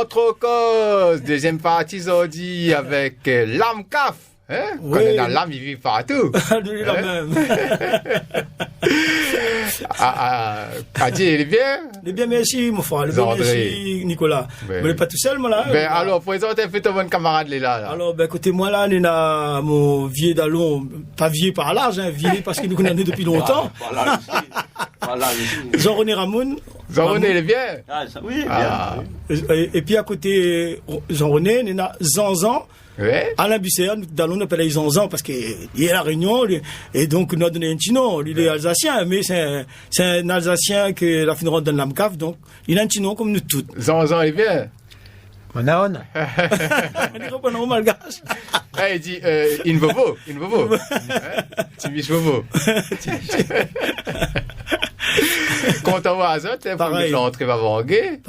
Entre causes, deuxième partie aujourd'hui avec l'âme CAF. Hein? Oui. Quand on est dans l'âme, il vit partout. La même. Adi, il est bien? Il est bien, merci, mon frère. Il est bien, merci, Nicolas. Ben, Vous n'êtes pas tout seul, moi, là? Ben, alors, présentez un peu ton bon camarade, là. Alors, ben, côté moi, là, on a mon vieux d'Allon, pas vieux par l'âge, hein, vieux parce qu'il nous connaît depuis longtemps. Jean-René Ramoun. Jean-René, il est bien? Ah, ça, oui, bien. Ah. Et puis, à côté Jean-René, on a Zanzan. Ouais. Alain Busser, d'Allon, on appelle Zanzan parce qu'il est à La Réunion, et donc, nous a donné un petit nom. Il est alsacien, mais c'est un Alsacien que la finira donne l'AMCAF, donc, il a un petit nom comme nous toutes. Zanzan, il est bien? Manaon. Il dit pas non malgache. Il dit, in vovo. Timis vovo. Quand on va à ça, pour l'entrée va vanguer.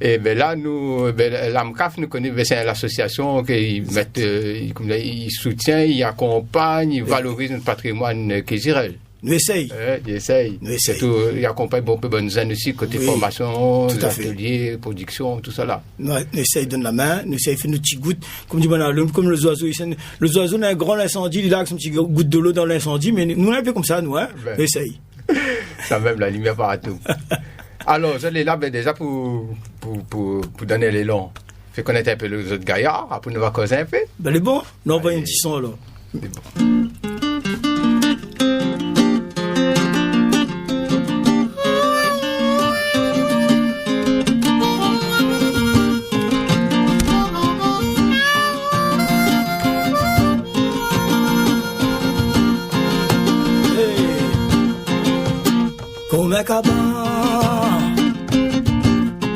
Et ben là, nous, l'AMCAF nous connaît, c'est l'association qui il soutient, il accompagne, il valorise notre patrimoine culturel. Nous essayons. Il essaye. Surtout, il accompagne beaucoup de bonnes jeunes aussi, côté formation, ateliers, production, tout ça là. Nous essayons de donner la main, nous essayons de faire nos petits gouttes. Comme dit, comme les oiseaux. Les oiseaux, on a un grand incendie, il a son petit goutte de l'eau dans l'incendie, mais nous, on est un peu comme ça, nous, hein. Nous essayons. Ça même la lumière partout. Alors, je l'ai là, déjà pour donner l'élan. Fait connaître un peu les autres gaillards, après nous va causer un peu. Ben, les bons, nous envoyons un petit son, alors. C'est bon.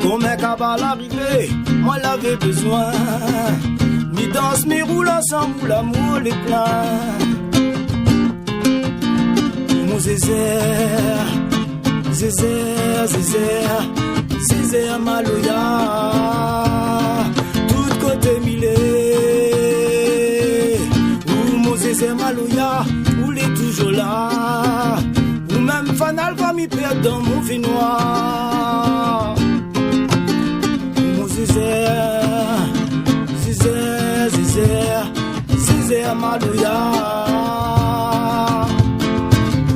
Comme un cabal l'arrivée, moi l'avais besoin. Mi danse, mi roule ensemble, l'amour est plein. Mon zézère, zézère, zézère, zézère maloya. Tout côté milé. Ou mon zézère maloya, ou il est toujours là. Même fanal va m'y perdre dans mon vin noir. Mon zézère, zézère, zézère, zézère maloya.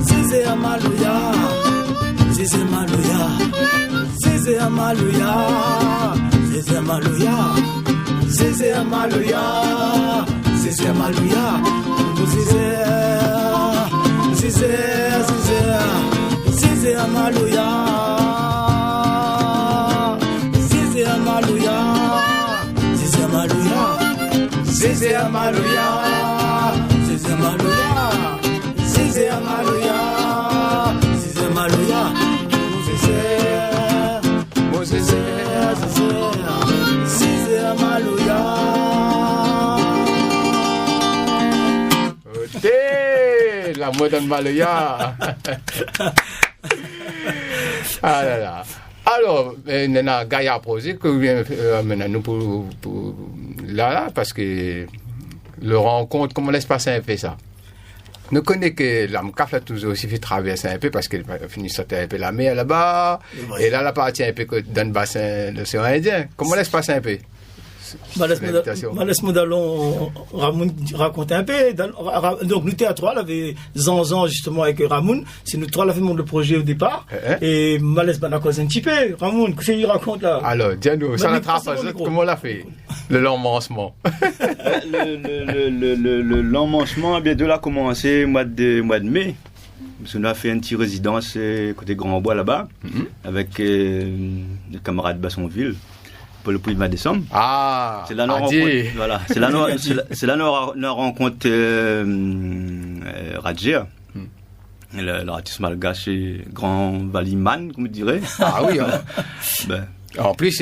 Zézère maloya, zézère maloya, zézère maloya, zézère maloya, zézère maloya, zézère maloya, mon zézère, zézère, zézère, zézère maloya, zézère maloya, zézère maloya, zézère maloya, zézère maloya, zézère maloya, zézère maloya, mon zézère, zézère, zézère maloya. La moderne maloya. Ah là là. Alors, on a Gaïa posé que vient nous pour là, parce que le rencontre, comment laisse passer un peu ça. Nous connaissons que l'AMCAF a toujours aussi fait traverser un peu parce qu'elle a fini de sortir un peu la mer là-bas. Et là, elle appartient un peu dans le bassin de l'océan Indien. Comment laisse passer un peu? Laisse-moi d'allons raconter un peu. Donc, nous, théâtre, là, avait Zanzan, justement, avec Ramoun. C'est nous trois, là, fait le projet au départ. Et laisse la cause un petit peu. Ramoun, qu'est-ce qu'il raconte, là? Alors, dis-nous, ça l'attrape, comment on l'a fait? Le l'emmancement. Le l'emmancement, bien, de là, commencé mois de mai. Parce qu'on a fait une petite résidence côté Grand Bois, là-bas, avec des camarades de Bassonville. Pour le mois de décembre. Ah, c'est là nous rencontre, voilà, c'est là nous rencontre Radjer, l'artiste malgache Grand Valiman, comme vous direz. Ah oui. Ben. En plus,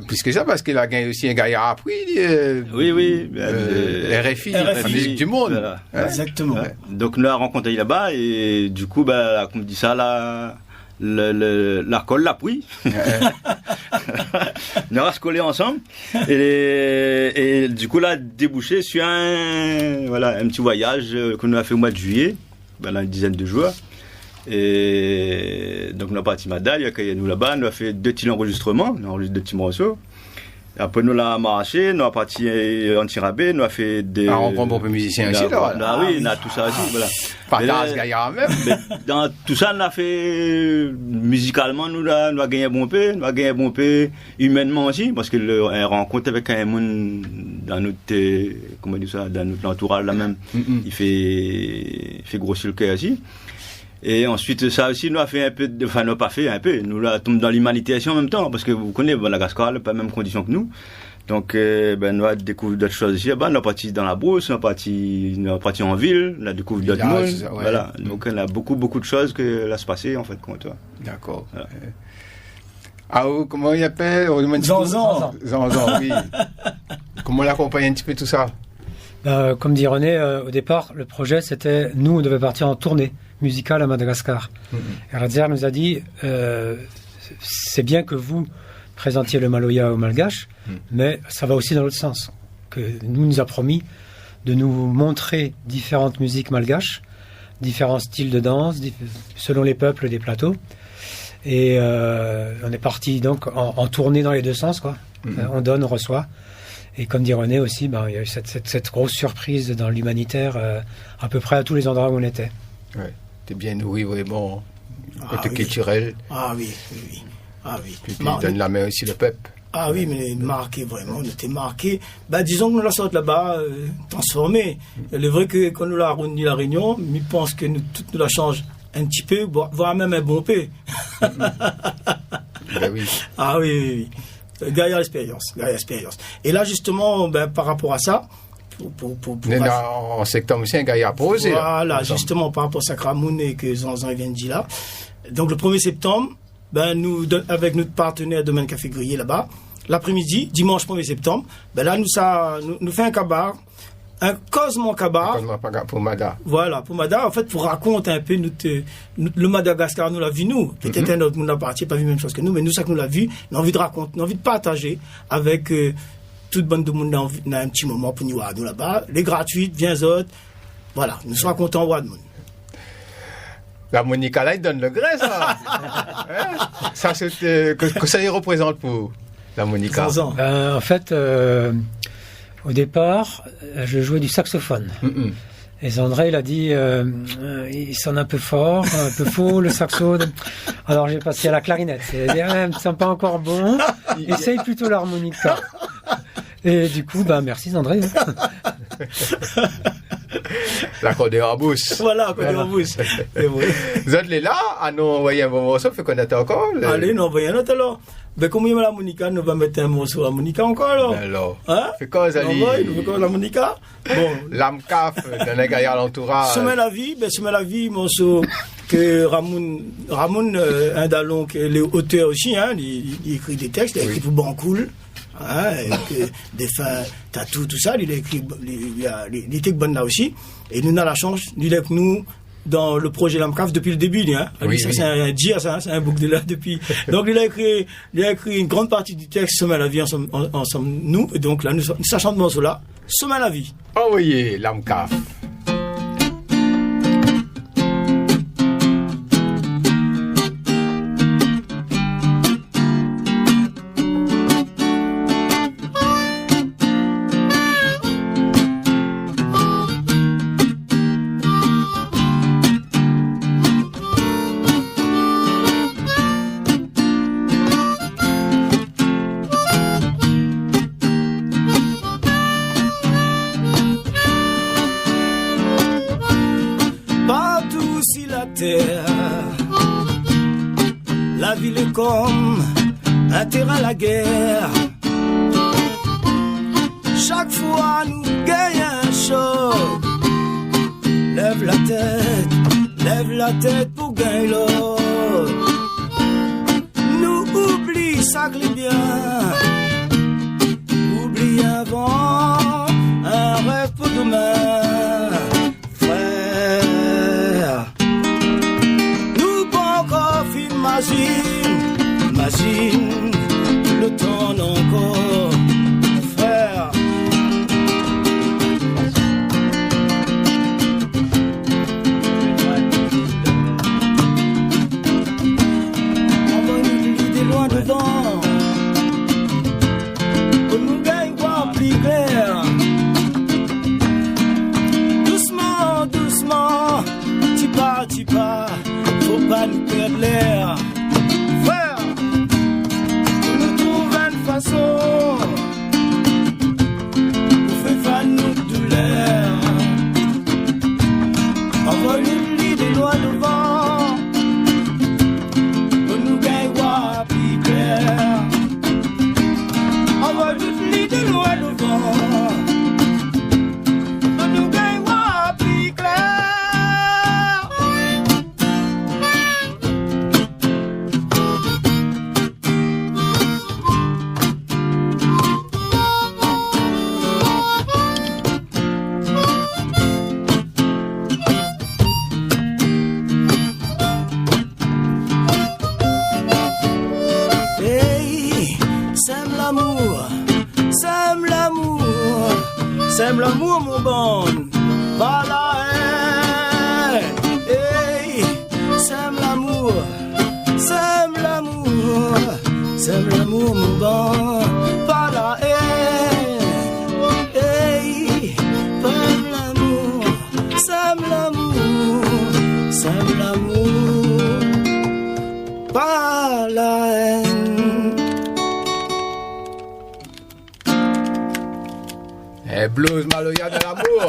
plus que ça, parce qu'il a gagné aussi un gaillard appris. Oui. RFI, la musique du monde. Voilà. Exactement. Ouais. Donc nous l'avons rencontré là-bas et du coup, comme on dit ça là. La colle l'a pris. On a collé ensemble. Et du coup, là, débouché sur un petit voyage qu'on a fait au mois de juillet, une dizaine de jours. Et donc, on a parti Mada, il y a nous là-bas, on a fait 2 petits enregistrements, on a enregistré 2 petits morceaux. Après, nous l'avons marché, nous avons parti en Tirabé, nous avons fait des. On prend beaucoup de musiciens aussi, là. Oui, on a tout ça aussi, voilà. Partage Gaillard même. Dans tout ça, on a fait, musicalement, nous avons gagné un bon peu, humainement aussi, parce que la rencontre avec un monde dans notre, comment dire ça, dans notre entourage là même, il fait grossir le cœur aussi. Et ensuite, ça aussi, nous a fait un peu, enfin, nous a pas fait un peu, nous là, tombé dans l'humanité en même temps, parce que vous connaissez, Madagascar, pas les mêmes conditions que nous. Donc, nous avons découvert d'autres choses ici. On a parti dans la brousse, on a parti en ville, on a découvert d'autres mondes. Ouais. Voilà. Donc, on a beaucoup de choses que là se passer, en fait, contre toi. D'accord. Voilà. Comment il appelle? Zanzan, oui. Comment l'accompagner un petit peu tout ça? Comme dit René, au départ, le projet, c'était, nous, on devait partir en tournée musicale à Madagascar. Et Radziar nous a dit, c'est bien que vous présentiez le Maloya aux Malgaches, mais ça va aussi dans l'autre sens. Que nous a promis de nous montrer différentes musiques malgaches, différents styles de danse, selon les peuples des plateaux. Et on est parti donc en tournée dans les deux sens, quoi. On donne, on reçoit. Et comme dit René aussi, il y a eu cette grosse surprise dans l'humanitaire à peu près à tous les endroits où on était. Ouais. T'es bien nourri, vraiment, côté culturel. Ah oui. Puis tu donnes la main aussi le peuple. Ah oui, mais marqué, vraiment, on était marqué. Disons que nous la sorte là-bas, transformée. Il est vrai que quand nous la réuni la réunion, je pense que nous la change un petit peu, voire même un bon peu. Oui. Ah oui. Gaillard expérience. Et là, justement, par rapport à ça, en septembre aussi, un Gaillard posé. Voilà, justement, par rapport à Ramoun et que Zanzan vient de dire là. Donc, le 1er septembre, nous, avec notre partenaire Domaine Café Grillé là-bas, l'après-midi, dimanche 1er septembre, là, nous fait un cabaret, un Cosmo Cabaret. Pour Mada. Voilà, pour Mada, en fait, pour raconter un peu le Madagascar, nous l'a vu, nous. Peut-être un autre monde n'a pas vu la même chose que nous, mais nous, ça que nous l'a vu, on a envie de raconter, on a envie de partager avec toute bande de monde dans un petit moment pour nous là-bas. Les gratuites, viens autres. Voilà, nous serons contents de monde. La Monica là, il donne le gré, ça. Ça, c'est que ça y représente pour la Monica. En fait, au départ, je jouais du saxophone. Et Zandré, il a dit, il sonne un peu fort, un peu faux, le saxo. Alors j'ai passé à la clarinette. Il a dit, il me semble pas encore bon. Essaye plutôt l'harmonica. Et du coup, merci Zandré. L'accordéon en bouche. Voilà, l'accordéon en bouche. Vous êtes là, à nous envoyer un bon morceau, fait qu'on attend encore. Allez, nous envoyons un autre alors. Comme il y a la Monica, nous va mettre un morceau à Monica encore alors. Hein? C'est quoi ça, nous fait quoi la Monica? Bon. L'AMCAF, dans les Gaillard l'entourage. Semaine la vie, morceau que Ramon Indalon, qui est l'auteur aussi, il écrit des textes, il a écrit pour Bancoul. Des fins tatou, tout ça, il a écrit, il était bon là aussi. Et nous, on a la chance, il est avec nous dans le projet Lamcaf depuis le début, c'est un dire, ça, c'est un bouc de là depuis. Donc, il a écrit une grande partie du texte, Sommet à la vie, ensemble, nous. Et donc, là, nous sachant de morceau là, Sommet à la vie. Envoyez Lamcaf. La ville est comme un terrain à la guerre. Chaque fois nous gagnons un choc. Lève la tête pour gagner l'autre. Nous oublie ça que bien. Oublie un vent, un rêve pour demain. Imagine le temps encore, frère. Envoie-nous l'idée loin devant. pas nous perdre l'air. Frère, on nous trouve une façon pour faire fan nous douleur. On va nous l'idée loin devant, pour nous gagner plus clair. On va nous l'idée loin devant. Sème l'amour, mon bon, pas la haine. Hey, sème l'amour, mon bon, pas la haine. Hey, sème l'amour, pas la haine. Blues Maloya de l'amour.